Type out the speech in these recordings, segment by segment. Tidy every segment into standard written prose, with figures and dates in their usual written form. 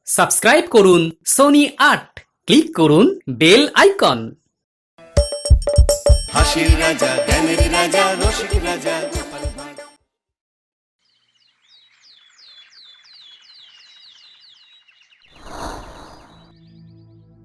Subscribe করুন Sony ৮, click করুন bell icon. হাসির রাজা, জ্ঞানের রাজা, রসিক রাজা গোপাল ভাঁড়।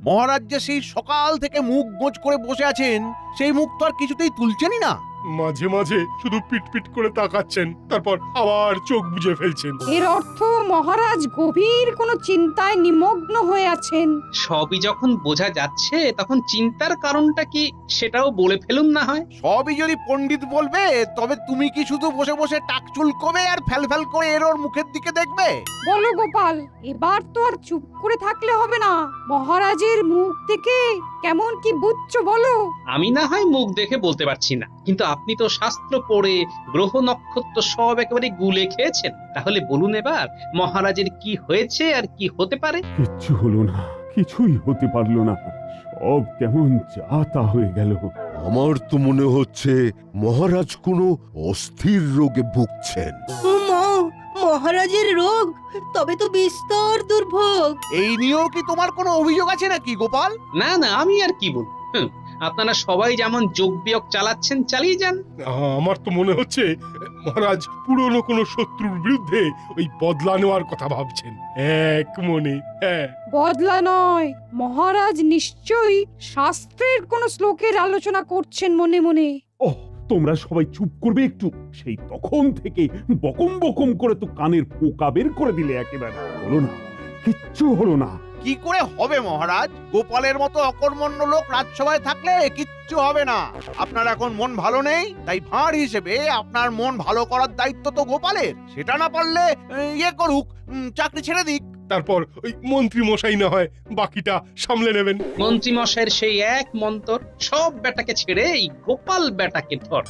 মহারাজ যে সেই সকাল থেকে মুখ গোঁজ করে বসে আছেন, সেই মুখ তো আর কিছুতেই তুলছেনই না। মাঝে মাঝে শুধু পিট করে তাকাচ্ছেন, তারপর আবার চোখ বুজে ফেলছেন। এর অর্থ মহারাজ গভীর কোনো চিন্তায় নিমগ্ন হয়ে আছেন। সবই যখন বোঝা যাচ্ছে তখন চিন্তার কারণটা কি সেটাও বলে ফেলুন না হয়। সবই যদি পণ্ডিত বলবে, তবে তুমি কি শুধু বসে বসে টাক চুলকোবে আর ফ্যাল করে এর ওর মুখের দিকে দেখবে? বলো গোপাল, এবার তো আর চুপ করে থাকলে হবে না। মহারাজের মুখ থেকে কেমন কি বুঝছো বলো। আমি না হয় মুখ দেখে বলতে পারছি না, কিন্তু আপনি তো শাস্ত্র পড়ে গ্রহ নক্ষত্র সব একেবারে গুলে খেয়েছেন। তাহলে বলুন এবার মহারাজের কি হয়েছে আর কি হতে পারে। কিচ্ছু হলো না, কিছুই হতে পারলো না, সব কেমন যা তা হয়ে গেল। আমার তো মনে হচ্ছে মহারাজ কোনো অস্থির রোগে ভুগছেন। মহারাজের রোগ, তবে তো বিস্তর দুর্ভোগ। এই নিয়েও কি তোমার কোনো অভিযোগ আছে নাকি গোপাল? না না, আমি আর কি বলবো। আপনারা সবাই যেমন যোগ বিয়োগ চালাচ্ছেন, চালিয়ে যান। আমার তো মনে হচ্ছে মহারাজ পুরনো কোনো শত্রুর বিরুদ্ধে ওই বদলা নেওয়ার কথা ভাবছেন এক মনে। হ্যাঁ, বদলা নয়, মহারাজ নিশ্চয়ই শাস্ত্রের কোনো শ্লোকের আলোচনা করছেন মনে মনে। ওহ, তোমরা সবাই চুপ করবে একটু। সেই তখন থেকে বকম বকম করে তো কানের পোকা বের করে দিলে একেবারে। হলো না, কিচ্ছু হলো না। কি করে হবে মহারাজ? গোপালের মতো অকর্মণ্য লোক রাজসভায় থাকলে কিচ্ছু হবে না। আপনার এখন মন ভালো নেই, তাই ভাঁড় হিসেবে আপনার মন ভালো করার দায়িত্ব তো গোপালের। সেটা না পারলে ইয়ে করুক, চাকরি ছেড়ে দিক। তারপর ওই মন্ত্রী মশাই না হয় বাকিটা সামলে নেবেন। মন্ত্রী মশাইয়ের সেই এক মন্তর, সব বেটাকে ছেড়ে এই গোপাল বেটাকে ধর।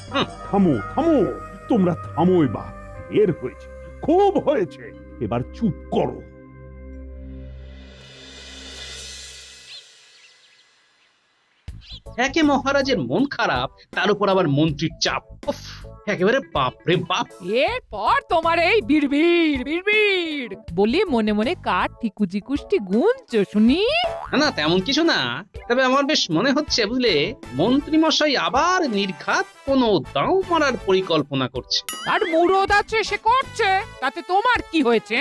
থামো থামো, তোমরা থামো এবার। এর হয়েছে, খুব হয়েছে, এবার চুপ করো। একে মহারাজের মন খারাপ, তার উপর আবার মন্ত্রীর চাপ। উফ, একেবারে বাপরে বাপ। এরপর তোমার এই বিড়বিড় বলি মনে মনে কার ঠিকুজি কুষ্টি গুনছো শুনি। না তেমন কিছু না, তবে আমার বেশ মনে হচ্ছে বুঝলে, মন্ত্রী মশাই আবার নির্ঘাত কোনো দাও মারার পরিকল্পনা করছে। তার মুরদ আছে, সে করছে, তাতে তোমার কি হয়েছে?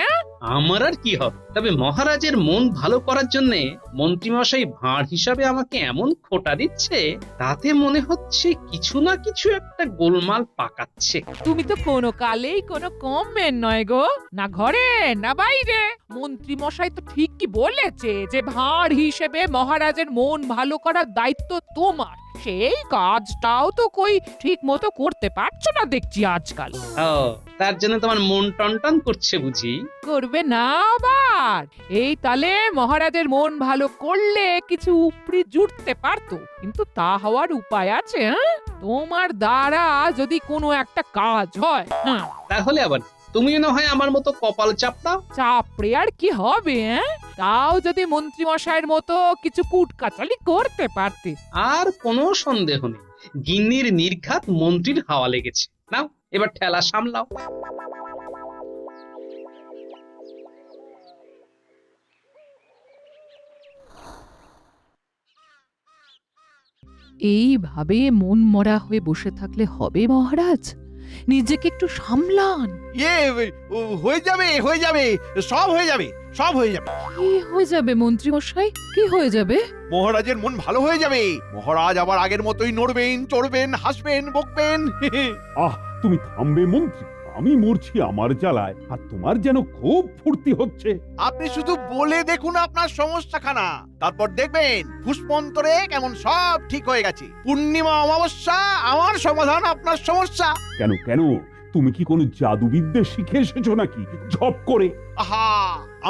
আমার আর কি হবে? তবে মহারাজের মন ভালো করার জন্য মন্ত্রী মশাই ভাঁড় হিসাবে আমাকে এমন খোটা দিচ্ছে, তাতে মনে হচ্ছে কিছু না কিছু একটা গোলমাল পাকাচ্ছে। তুমি তো কোনো কালেই কোনো কমবেন নয় গো, না ঘরে না বাইরে। মন্ত্রী মশাই তো ঠিকই বলেছে যে ভাঁড় হিসেবে মহারাজের মন ভালো করার দায়িত্ব তোমার। সেই কাজটাও তো কই ঠিক মতো করতে পারছো না দেখছি আজকাল। ও, তার জন্য তোমার মন টনটন করছে বুঝি? করবে না আবার। এই তালে মহারাজের মন ভালো করলে কিছু উপরি জুটতে পারতো, কিন্তু তা হওয়ার উপায় আছে? তোমার দ্বারা যদি কোনো একটা কাজ হয়, তাহলে আবার তুমিও না হয় আমার মতো কপাল চাপড়াও। চাপড়ে আর কি হবে? তাও যদি মন্ত্রী মশাইয়ের মতো কিছু কুটকাচালি করতে পারতে। আর কোনো সন্দেহ নেই, গিন্নির নির্ঘাত মন্ত্রীর হাওয়া লেগেছে। নাও এবার ঠেলা সামলাও। এইভাবে মন মরা হয়ে বসে থাকলে হবে মহারাজ? নিজেকে একটু সামলান। ইয়ে হয়ে যাবে, হয়ে যাবে, সব হয়ে যাবে, সব হয়ে যাবে। কি হয়ে যাবে মন্ত্রী মশাই? কি হয়ে যাবে? মহারাজের মন ভালো হয়ে যাবে। মহারাজ আবার আগের মতোই নড়বেন, চড়বেন, হাসবেন, বকবেন। আহ, তুমি থামবে মন্ত্রী? আমি মরছি আমার জ্বালায়, আর তোমার যেন খুব ফুর্তি হচ্ছে। আপনি শুধু বলে দেখুন আপনার সমস্যাখানা, তারপর দেখবেন ফুসমন্তরে কেমন সব ঠিক হয়ে গেছে। পূর্ণিমা অমাবস্যা আমার সমাধান আপনার সমস্যা। কেন কেন, তুমি কি কোনো জাদুবিদ্যা শিখে এসেছো নাকি ঝপ করে? আহা,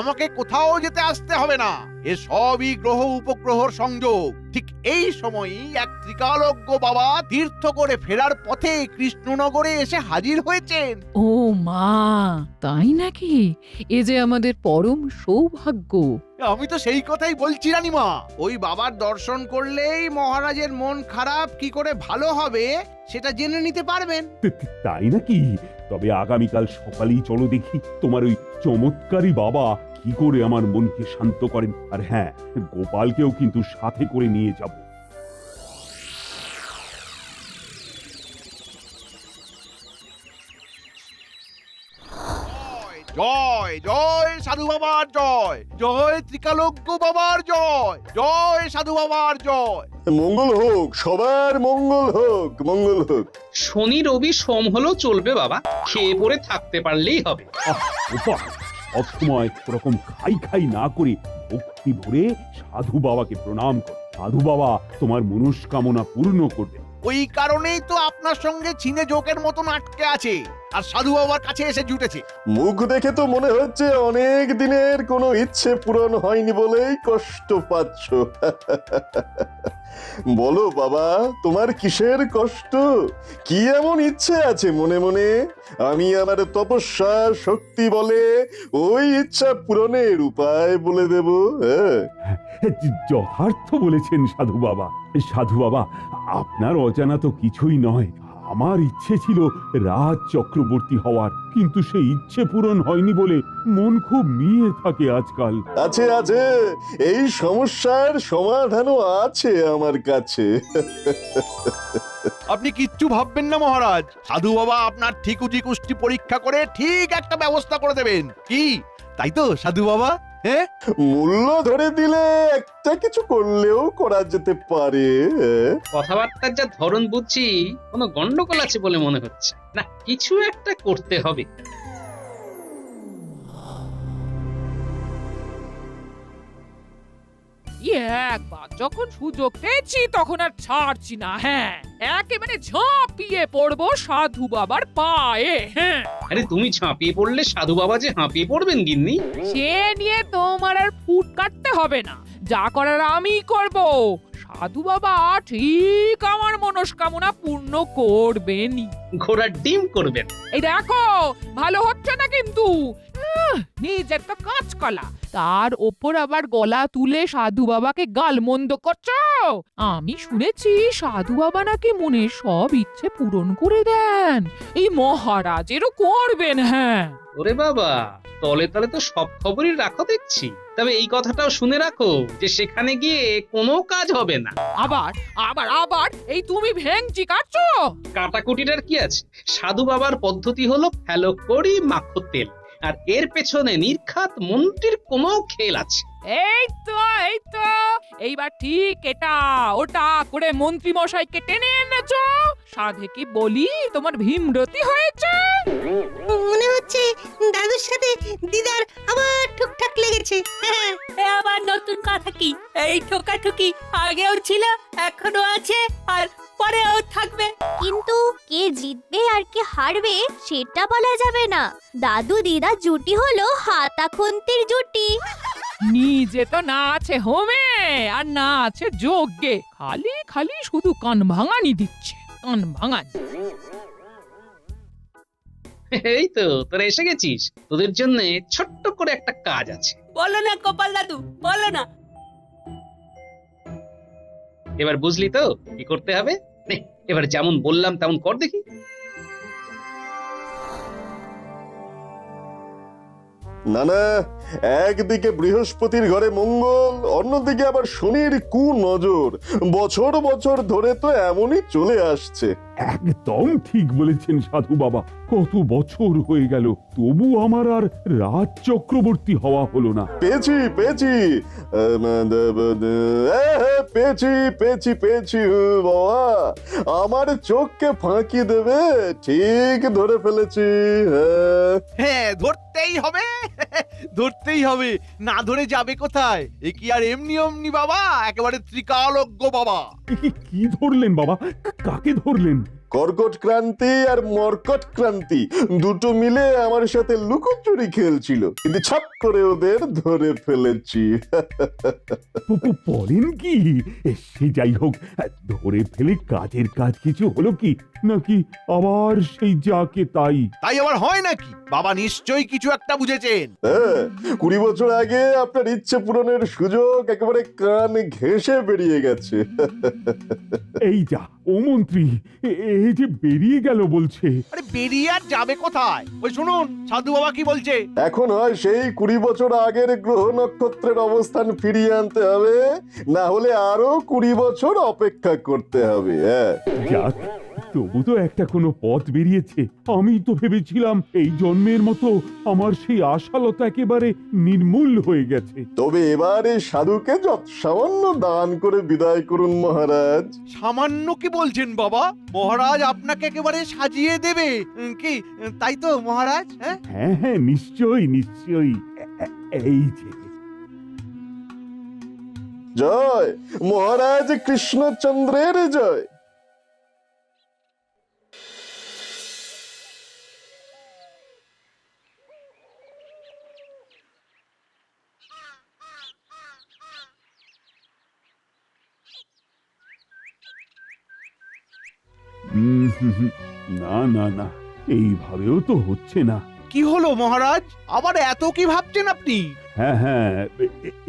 আমাকে কোথাও যেতে আসতে হবে না। এ সবই গ্রহ উপগ্রহর সংযোগ। ঠিক এই সময়ই এক ত্রিকালজ্ঞ বাবা তীর্থ করে ফেরার পথে কৃষ্ণনগরে এসে হাজির হয়েছেন। ও মা, তাই নাকি? এ যে আমাদের পরম সৌভাগ্য। আমি তো সেই কথাই বলছি রানীমা। ওই বাবার দর্শন করলেই মহারাজের মন খারাপ কি করে ভালো হবে সেটা জেনে নিতে পারবেন। তাই নাকি? তবে আগামীকাল সকালেই চলো দেখি তোমার ওই চমৎকারী বাবা কি করে আমার মনকে শান্ত করেন। আর হ্যাঁ, গোপালকেও কিন্তু সাথে করে নিয়ে যাব। জয় জয় সাধু বাবার জয়, জয় ত্রিকালজ্ঞ বাবার জয়, জয় সাধু বাবার জয়। মঙ্গল হোক, সবার মঙ্গল হোক, মঙ্গল হোক। শনি রবি সোম হলেও চলবে বাবা, খেয়ে পরে থাকতে পারলেই হবে। গোপাল, সবসময় ওরকম খাই খাই না করে ভক্তি ভরে সাধু বাবাকে প্রণাম কর। সাধু বাবা তোমার মনস্কামনা পূর্ণ করবে। ওই কারণেই তো আপনার সঙ্গে চীনে জোকের মতন আটকে আছে আর সাধু বাবার কাছে এসে জুটেছে। মুখ দেখে তো মনে হচ্ছে অনেক দিনের কোনো ইচ্ছে পূরণ হয়নি বলেই কষ্ট পাচ্ছ। বলো বাবা, তোমার কিসের কষ্ট? কি এমন ইচ্ছে আছে মনে মনে? আমি আমার তপস্যা শক্তি বলে ওই ইচ্ছা পূরণের উপায় বলে দেব। যথার্থ বলেছেন সাধু বাবা। সাধু বাবা, আপনার অজানা তো কিছুই নয়। আমার ইচ্ছে ছিল রাজ চক্রবর্তী হওয়ার, কিন্তু সেই ইচ্ছে পূরণ হয়নি বলে মন খুব মিয়ে থাকে আজকাল। আছে আছে, এই সমস্যার সমাধানও আছে আমার কাছে। আপনি কিচ্ছু ভাববেন না মহারাজ, সাধু বাবা আপনার ঠিকুজি কুষ্টি পরীক্ষা করে ঠিক একটা ব্যবস্থা করে দেবেন। কি তাই তো সাধু বাবা? হ্যাঁ, মূল্য ধরে দিলে একটা কিছু করলেও করা যেতে পারে। কথাবার্তার যা ধরন বুঝছি, কোনো গন্ডগোল আছে বলে মনে হচ্ছে না, কিছু একটা করতে হবে। একবার যখন সুযোগ পেয়েছি তখন আর ছাড়ছি না। হ্যাঁ, একেবারে ঝাঁপিয়ে পড়বো সাধু বাবার পায়ে। হ্যাঁ, আরে তুমি ঝাঁপিয়ে পড়লে সাধু বাবা যে হাঁপিয়ে পড়বেন গিন্নি। সে নিয়ে তোমার আর ফুট কাটতে হবে না, যা করার আমি করব। সাধু বাবা ঠিক আমার মনস্কামনা পূর্ণ করবেনই। ঘোড়ার ডিম করবেন। এই দেখো, ভালো হচ্ছে না কিন্তু। নিজের তো কাঁচকলা, তার ওপর আবার গলা তুলে সাধু বাবাকে গালমন্দ করছো। আমি শুনেছি সাধু বাবা নাকি মনের সব ইচ্ছে পূরণ করে দেন, এই মহারাজেরও করবেন। হ্যাঁ, ওরে বাবা, তলে তলে তো সব খবরই রাখো দেখছি। তবে এই কথাটাও শুনে রাখো যে সেখানে গিয়ে কোনো কাজ হবে না। আবার আবার আবার এই তুমি ভেংচি কাটছো। কাটাকুটিটার কি আছে? সাধু বাবার পদ্ধতি হলো ফেলো করি মাখো তেল, আর এর পেছনে নির্ঘাত মন্ত্রীর কোনো খেল আছে। এই তো এইবার ঠিক এটা ওটা করে মন্ত্রী মশাইকে টেনে এনেছো। সাধে কি বলি তোমার ভীমরতি হয়েছে? মনে হচ্ছে দাদুর সাথে দিদার আবার ঠুকঠাক লেগেছে। আবার নতুন কথা কি? এই ঠোকাঠুকি আগেও ছিল, এখনো আছে, আর পরেও থাকবে। কিন্তু কে জিতবে আর কে হারবে সেটা বলা যাবে না। দাদু দিদা জুটি হলো হাতা খুন্তির জুটি। নিজে তো না আছে হোমে আর না আছে যজ্ঞে, খালি খালি শুধু কান ভাঙানি দিচ্ছে, কান ভাঙানি। এই তো তোরা এসে গেছিস, তোদের জন্য ছোট্ট করে একটা কাজ আছে। বলো না গোপাল দাদু, বলো না। এবার বুঝলি তো কি করতে হবে? নে, এবার যেমন বললাম তেমন কর দেখি। না না, একদিকে বৃহস্পতির ঘরে মঙ্গল, অন্যদিকে আবার শনির কুনজর। বছর বছর ধরে তো এমনই চলে আসছে। একদম ঠিক বলেছেন সাধু বাবা। কত বছর হয়ে গেল, তবু আমার আর রাজ চক্রবর্তী হওয়া হলো না। পেয়েছি পেয়েছি পেয়েছি পেয়েছি পেয়েছি বাবা, আমার চোখকে ফাঁকি দেবে, ঠিক ধরে ফেলেছি। হ্যাঁ, ধরতেই হবে, ধরতেই হবে, না ধরে যাবে কোথায়? এ কি আর এমনি অমনি বাবা, একেবারে ত্রিকালজ্ঞ বাবা। কি ধরলেন বাবা? কাকে ধরলেন? কর্কট ক্রান্তি আর মর্কট ক্রান্তি দুটো মিলে আমার সাথে লুকোচুরি খেলছিল, কিন্তু ছাপ করে ওদের ধরে ফেলেছি। বলেন কি? সে যাই হোক, ধরে ফেলে কাজের কাজ কিছু হলো কি, নাকি আবার সেই যাকে তাই? তাই আবার হয় নাকি? বাবা নিশ্চয়ই কিছু একটা বুঝেছেন। 20 বছর আগে আপনার ইচ্ছে পূরণের সুযোগ একেবারে কান ঘেঁষে বেরিয়ে গেছে। এই যা, ও মন্ত্রী, এই যে বেরিয়ে গেল বলছে। আরে বেরিয়ে আর যাবে কোথায়? ওই শুনুন সাধু বাবা কি বলছে। এখন হয় সেই 20 বছর আগের গ্রহ নক্ষত্রের অবস্থান ফিরিয়ে আনতে হবে, না হলে আরো 20 বছর অপেক্ষা করতে হবে। হ্যাঁ, যাক, তবু তো একটা কোনো পথ বেরিয়েছে। আমি তো ভেবেছিলাম এই জন্মের মতো আমার সেই আশালতা একেবারে নির্মূল হয়ে গেছে। তবে এবারে সাধুকে যত সামান্য দান করে বিদায় করুন মহারাজ। সামান্য কি বলছেন বাবা? মহারাজ আপনাকে একেবারে সাজিয়ে দেবে। কি তাই তো মহারাজ? হ্যাঁ হ্যাঁ হ্যাঁ, নিশ্চয়ই নিশ্চয়ই। এই যে জয় মহারাজ কৃষ্ণচন্দ্রের জয়। না না না, এইভাবেও তো হচ্ছে না। কি হলো মহারাজ? আবার এত কি ভাবছেন আপনি? হ্যাঁ হ্যাঁ,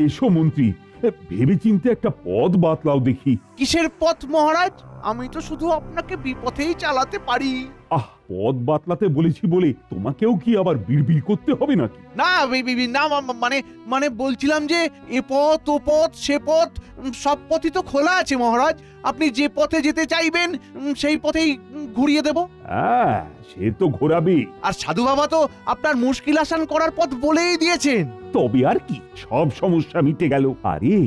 এসো মন্ত্রী, ভেবেচিন্তে একটা পথ বাতলাও দেখি। কিসের পথ মহারাজ? আমি তো শুধু আপনাকে বিপথেই চালাতে পারি। আহ, পথ বাতলাতে বলেছি বলে তোমাকেও কি আবার বিড়বিড় করতে হবে নাকি? না না, মানে বলছিলাম যে এ পথ ও পথ সে পথ, সব পথই তো খোলা আছে মহারাজ। আপনি যে পথে যেতে চাইবেন সেই পথেই ঘুরিয়ে দেব। হ্যাঁ, সে তো ঘোরাবে। আর সাধু বাবা তো আপনার মুশকিল আসান করার পথ বলেই দিয়েছেন। তবে আর কি, সব সমস্যা মিটে গেল। আরে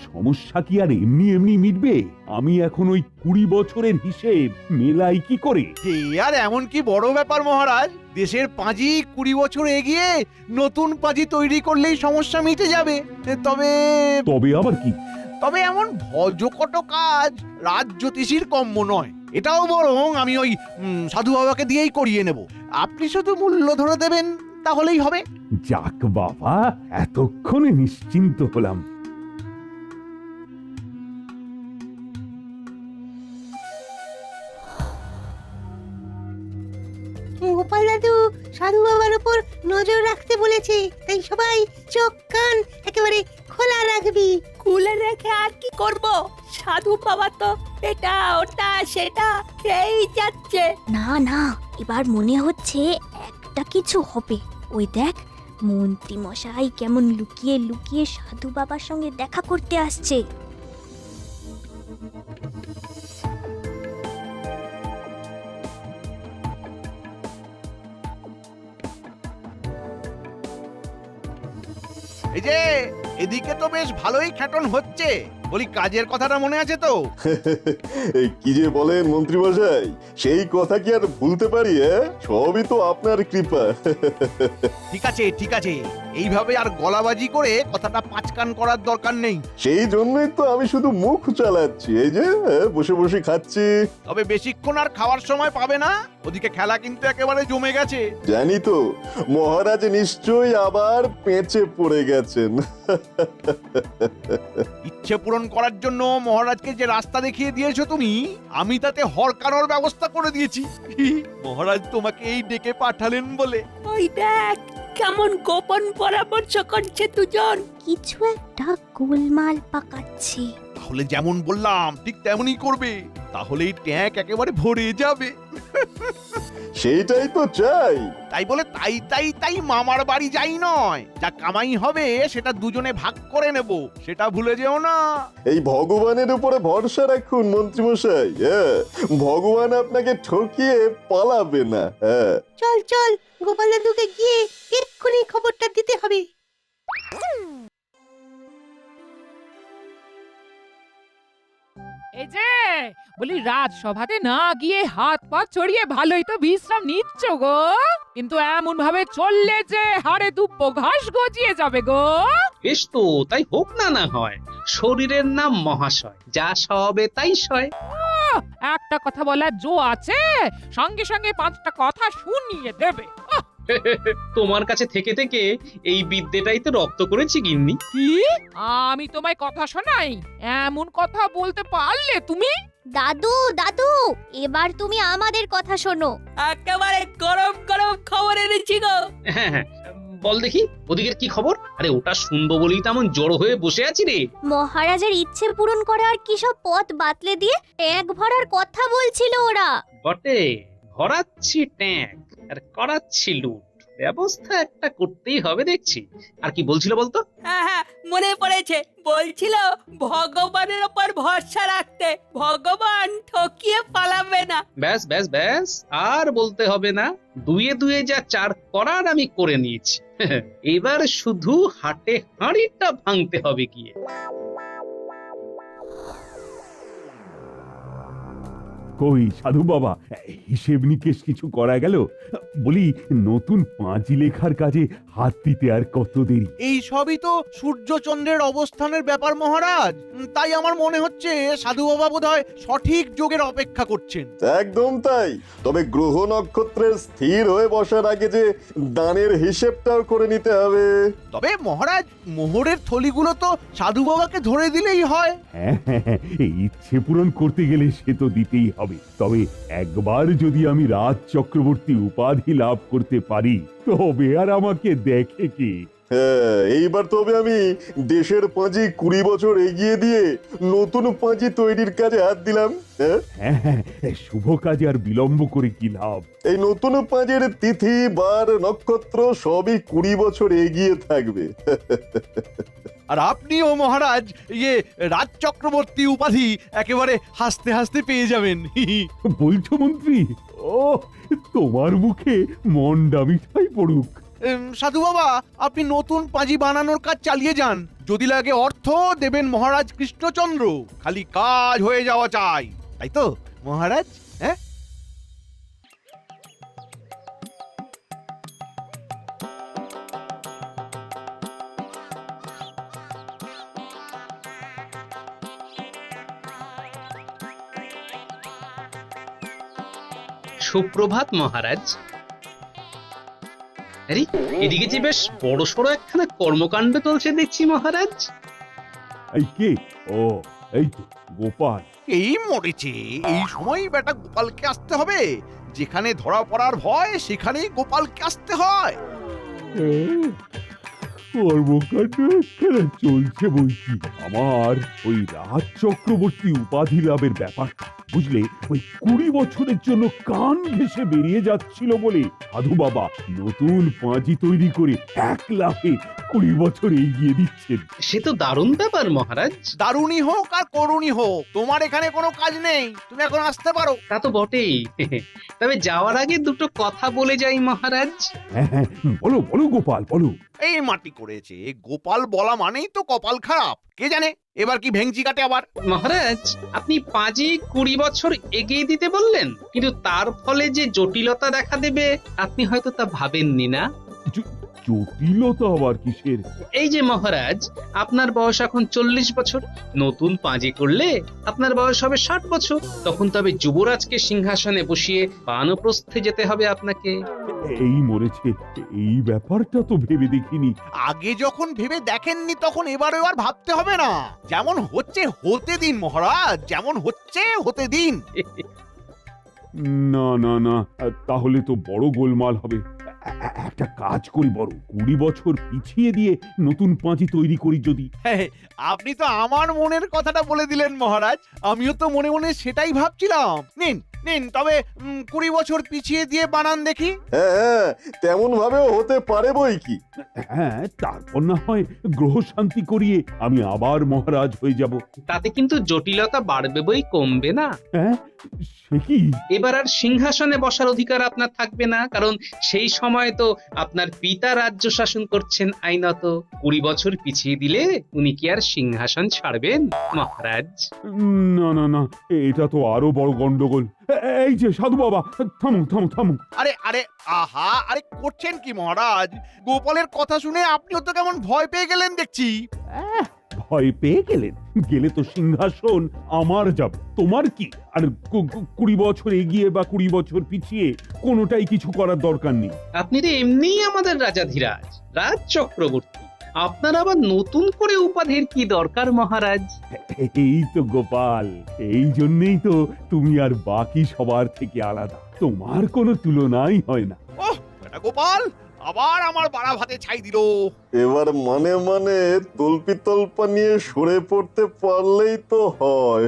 সমস্যা কি আর এমনি এমনি মিটবে? আমি এখন ওই 20 বছরের হিসেব মেলাই কি করে? হে আর এমন কি বড় ব্যাপার মহারাজ? দেশের পাঁজি 20 বছর এগিয়ে নতুন পাঁজি তৈরি করলেই সমস্যা মিটে যাবে। তবে আবার কি? তবে এমন ভজকট কাজ রাজজ্যোতিষীর কম্য নয়। এটাও বরং আমি ওই সাধু বাবাকে দিয়েই করিয়ে নেব। আপনি শুধু মূল্য ধরে দেবেন, তাহলেই হবে। যাক বাবা, এতক্ষণে নিশ্চিন্ত হলাম। গোপাল দাদু সাধু বাবার উপর নজর রাখতে বলেছে, তাই সবাই চোখ কান একেবারে খোলা রাখবি। খুলে রেখে আর কি করব? সাধু বাবা তো এটা ওটা সেটা খেয়েই যাচ্ছে। না না, এবার মনে হচ্ছে একটা কিছু হবে। ওই দেখ, মন্ত্রী মশাই কেমন লুকিয়ে লুকিয়ে সাধু বাবার সঙ্গে দেখা করতে আসছে। এই যে এদিকে তো বেশ ভালোই খ্যাটন হচ্ছে। বলি কাজের কথাটা মনে আছে তো? এই কি যে বলেন মন্ত্রী মশাই, সেই কথা কি আর ভুলতে পারি? সবই তো আপনার কৃপা। ঠিক আছে ঠিক আছে, এইভাবে আর গলাবাজি করে কথাটা পাঁচকান করার দরকার নেই। সেই জন্যই তো আমি শুধু মুখ চালাচ্ছি, এই যে বসে বসে খাচ্ছি। তবে বেশিক্ষণ আর খাওয়ার সময় পাবে না, ওদিকে খেলা কিন্তু একেবারে জমে গেছে। জানি তো, মহারাজ নিশ্চয়ই আবার পেঁচে পড়ে গেছেন। ইচ্ছে পূরণ করার জন্য মহারাজকে যে রাস্তা দেখিয়ে দিয়েছো তুমি, আমি তাতে হরকানোর ব্যবস্থা করে দিয়েছি। মহারাজ তোমাকে এই ডেকে পাঠালেন বলে। ওই দেখ কেমন গোপন পরামর্শ করছে দুজন। কিছু একটা গোলমাল পাকাচ্ছে। তাহলে যেমন বললাম ঠিক তেমনই করবে, তাহলেই ট্যাঙ্ক একেবারে ভরে যাবে। সেইটাই তো চাই। তাই বলে তাই তাই তাই মামার বাড়ি যাই নয়, যা কামাই হবে সেটা দুজনে ভাগ করে নেব, সেটা ভুলে যেও না। এই ভগবানের উপরে ভরসা রাখুন মন্ত্রী মশাই। ভগবান আপনাকে ঠকিয়ে পালাবে না। চল চল, গোপাল দাদুকে গিয়ে এক্ষুনি খবরটা দিতে হবে। এই যে বলি, রাজসভাতে না গিয়ে হাত পা ছড়িয়ে ভালোই তো বিশ্রাম নিচ্ছ গো, কিন্তু এমন ভাবে চললে যে হাড়ে দুব্বো ঘাস গজিয়ে যাবে গো। বেশ তো, তাই হোক না। না হয় শরীরের নাম মহাশয়, যা সবে তাই সয়। একটা কথা বলার জো আছে, সঙ্গে সঙ্গে 5টা কথা শুনিয়ে দেবে। তোমার কাছে থেকে থেকে এই বিদ্যেটাই তো রপ্ত করেছি গিন্নি। কি? আমি তোমায় কথা শোনাই? এমন কথা বলতে পারলে তুমি? দাদু দাদু, এবার তুমি আমাদের কথা শোনো। একেবারে গরম গরম খবর এনেছি গো। হ্যাঁ হ্যাঁ, বল দেখি ওদিকের কি খবর? আরে ওটা শুনবো বলেই তো এমন জড়ো হয়ে বসে আছি রে। মহারাজের ইচ্ছে পূরণ করার কি সব পথ বাতলে দিয়ে ট্যাঙ্ক ভরার কথা বলছিল ওরা। বটে, ভরাচ্ছি ট্যাঙ্ক আর করাচ্ছি লুট, ব্যবস্থা একটা করতেই হবে দেখছি। আর কি বলছিল বলতো? হ্যাঁ হ্যাঁ, মনে পড়েছে, বলছিল ভগবানের ওপর ভরসা রাখতে, ভগবান ঠকিয়ে পালাবে না। ব্যাস ব্যাস ব্যাস, আর বলতে হবে না। দুয়ে দুয়ে যা চার করার আমি করে নিয়েছি। এবার শুধু হাটে হাঁড়িটা ভাঙতে হবে গিয়ে। কই সাধু বাবা, হিসেব নিকেশ কিছু করা গেল? বলি, নতুন পাঁজি লেখার কাজে হাত দিতে আর কত দেরি? এই সবই তো সূর্যচন্দ্রের অবস্থানের ব্যাপার মহারাজ। তাই আমার মনে হচ্ছে সাধু বাবা বোধহয় সঠিক যোগের অপেক্ষা করছেন। একদম তাই। তবে গ্রহ নক্ষত্রের স্থির হয়ে বসার আগে যে দানের হিসেবটাও করে নিতে হবে। তবে মহারাজ, মোহরের থলিগুলো তো সাধু বাবাকে ধরে দিলেই হয়। হ্যাঁ, এই ইচ্ছে পূরণ করতে গেলে সে তো দিতেই হবে। তবে একবার যদি আমি রাজ চক্রবর্তী উপাধি লাভ করতে পারি, তবে আর আমাকে দেখে কি? হ্যাঁ, এইবার তবে আমি দেশের পাঁজি 20 বছর এগিয়ে দিয়ে নতুন পাঁজি তৈরির কাজে হাত দিলাম। হ্যাঁ, শুভ কাজে আর বিলম্ব করে কি লাভ? এই নতুন পাঁজের তিথি বার নক্ষত্র সবই 20 বছর এগিয়ে থাকবে। আর আপনিও মহারাজ রাজ চক্রবর্তী উপাধি একেবারে হাসতে হাসতে পেয়ে যাবেন। বলছো মন্ত্রী? ও, তোমার মুখে মন্ডা মিঠাই পড়ুক। সাধু বাবা, আপনি নতুন পাঁজি বানানোর কাজ চালিয়ে যান। যদি লাগে অর্থ দেবেন মহারাজ কৃষ্ণচন্দ্র, খালি কাজ হয়ে যাওয়া চাই, তাই তো মহারাজ? হ্যাঁ, সুপ্রভাত মহারাজ। আরে, এদিকে যে বেশ বড় সড়ো একখানা কর্মকাণ্ড চলছে দেখছি মহারাজ। এই কে? ও, এই তো গোপাল। এই মরেছে, এই সময় বেটা গোপালকে আসতে হবে। যেখানে ধরা পড়ার ভয় সেখানেই গোপালকে আসতে হয়। কর্মকাণ্ড একখানা চলছে বলছি। আমার ওই রাজ চক্রবর্তী উপাধি লাভের ব্যাপারটা বুঝলে, ওই 20 বছরের জন্য কান ঘেঁষে বেরিয়ে যাচ্ছিল বলে সাধু বাবা নতুন পাঁজি তৈরি করে 1 লাফে 20 বছর এগিয়ে দিচ্ছেন। সে তো দারুণ ব্যাপার মহারাজ। দারুণই হোক আর করুণই হোক, তোমার এখানে কোনো কাজ নেই, তুমি এখন আসতে পারো। তা তো বটেই। তবে যাওয়ার আগে দুটো কথা বলে যাই মহারাজ। হ্যাঁ, বলো বলো গোপাল, বলো। এই মাটি করেছে, গোপাল বলা মানেই তো কপাল খারাপ। কে জানে এবার কি ভেঙচি কাটে আবার। মহারাজ, আপনি পাঁজি 20 বছর এগিয়ে দিতে বললেন, কিন্তু তার ফলে যে জটিলতা দেখা দেবে আপনি হয়তো তা ভাবেননি না? জটিলতা আবার কিসের? এই যে মহারাজ, আপনার বয়স এখন 40 বছর, নতুন পাঁজি করলে আপনার বয়স হবে 60 বছর। তখন তবে যুবরাজকে সিংহাসনে বসিয়ে বানপ্রস্থে যেতে হবে আপনাকে। এই মরেছে, এই ব্যাপারটা তো ভেবে দেখিনি। আগে যখন ভেবে দেখেননি তখন এবারে আর ভাবতে হবে না। যেমন হচ্ছে হতে দিন মহারাজ, যেমন হচ্ছে হতে দিন। না না না, তাহলে তো বড় গোলমাল হবে। একটা কাজ করি, বড় 20 বছর পিছিয়ে দিয়ে নতুন পাঁজি তৈরি করি যদি। আপনি তো আমার মনের কথাটা বলে দিলেন মহারাজ। আমিও তো মনে মনে সেটাই ভাবছিলাম। নিন নিন, তবে 20 বছর পিছিয়ে দিয়ে বানান দেখি। হ্যাঁ, তেমন ভাবেও হতে পারে বই কি। হ্যাঁ, তারপর না হয় গ্রহ শান্তি করিয়ে আমি আবার মহারাজ হয়ে যাব। তাতে কিন্তু জটিলতা বাড়বে বই কমবে না। হ্যাঁ, সে কি? এবার আর সিংহাসনে বসার অধিকার আপনার থাকবে না, কারণ সেই সময় তো আপনার পিতা রাজ্য শাসন করছেন আইনত। 20 বছর পিছিয়ে দিলে উনি কি আর সিংহাসন ছাড়বেন মহারাজ? না না না, এটা তো আরো বড় গন্ডগোল। এই যে সাধু বাবা, থামো থামো থামো। আরে আরে, আহা, আরে করছেন কি মহারাজ? গোপালের কথা শুনে আপনিও তো কেমন ভয় পেয়ে গেলেন দেখছি। ভয় পেয়ে গেলেন? গেলে তো সিংহাসন আমার যাব, তোমার কি? আর 20 বছর এগিয়ে বা 20 বছর পিছিয়ে কোনোটাই কিছু করার দরকার নেই। আপনি তো এমনিই আমাদের রাজাধিরাজ, রাজ চক্রবর্তী। আপনার আবার নতুন করে উপাধির কি দরকার মহারাজ? এই তো গোপাল, এই জন্যই তো তুমি আর বাকি সবার থেকে আলাদা। তোমার কোনো তুলনাই হয় না। ওহ, বেটা গোপাল আবার আমার বাড়া ভাতে ছাই দিল। এবার মানে মানে তল্পি তল্পা নিয়ে সরে পড়তে পারলেই তো হয়।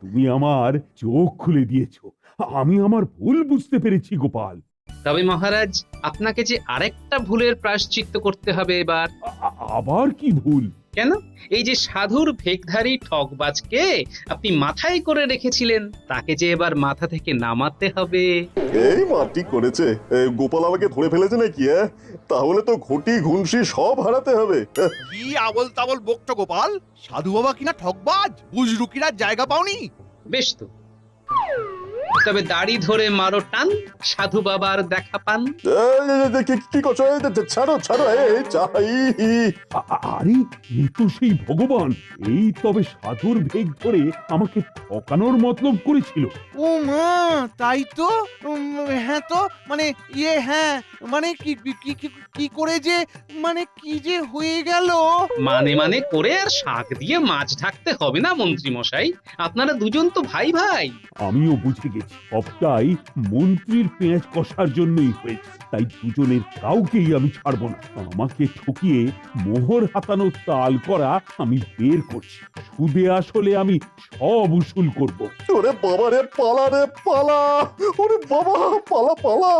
তুমি আমার চোখ খুলে দিয়েছো। আমি আমার ভুল বুঝতে পেরেছি গোপাল। তবে মহারাজ আপনাকে যে আরেকটা ভুলের প্রায়শ্চিত্ত করতে হবে এবার। আবার কি ভুল? কেন? এই যে সাধুর ভেকধারী ঠকবাজকে আপনি মাথায় করে রেখেছিলেন, তাকে যে এবার মাথা থেকে নামাতে হবে। এই মাটি করেছে, গোপাল আমাকে ধরে ফেলেছে নাকি? তাহলে তো ঘটি ঘুনসি সব হারাতে হবে। কি আবল তাবল বকছো গোপাল? সাধু বাবা কিনা ঠকবাজ, বুজরুকিরা জায়গা পাওনি? বেশ তো, তবে দাড়ি ধরে মারো টান, সাধু বাবার দেখা পান। কি করছো? ছাড়ো ছাড়ো, আরে এ তো সেই ভগবান। এই তবে সাধুর ভেগ ধরে আমাকে ঠকানোর মতলব করেছিল। ও মা, তাই তো। হ্যাঁ তো মানে হ্যাঁ মানে কি করে যে মানে কি যে হয়ে গেল। মানে করে আর শাক দিয়ে মাছ ঢাকতে হবে না মন্ত্রী মশাই, আপনারা দুজন তো ভাই ভাই। আমিও বুঝে গেছি সবটাই মন্ত্রীর পেঁয়াজ কষার জন্যই হয়েছে, তাই দুজনের কাউকেই আমি ছাড়বো না। আমাকে ঠকিয়ে মোহর হাতানো তাল করা আমি বের করছি, সুদে আসলে আমি সব উসুল করব। ওরে বাবা রে, পালা রে পালা! ওরে বাবা, পালা পালা!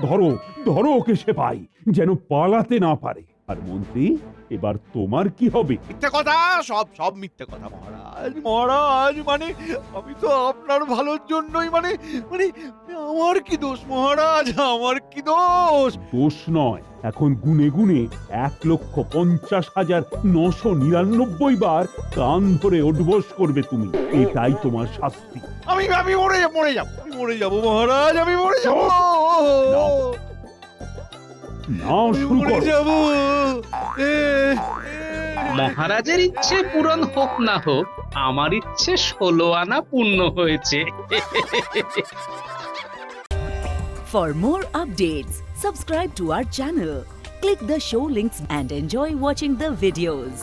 ধরো ধরো ওকে, সে পাই যেন পালাতে না পারে। আর মন্ত্রী, এবার তোমার কি হবে? মিথ্যে কথা, সব সব মিথ্যে কথা মহারাজ। মহারাজ মানে আমি তো আপনার ভালোর জন্যই মানে মানে আমার কি দোষ মহারাজ, আমার কি দোষ? দোষ নয়, এখন গুনে গুনে 1,50,999 বার কান ধরে উঠবোস করবে তুমি, এটাই তোমার শাস্তি। আমি আমি মরে যাব মহারাজ, আমি মরে যাব। নাও শুরু করো। মহারাজের ইচ্ছে পূরণ হোক না হোক, আমার ইচ্ছে 16 আনা পূর্ণ হয়েছে। For more updates, subscribe to our channel, click the show links and enjoy watching the videos.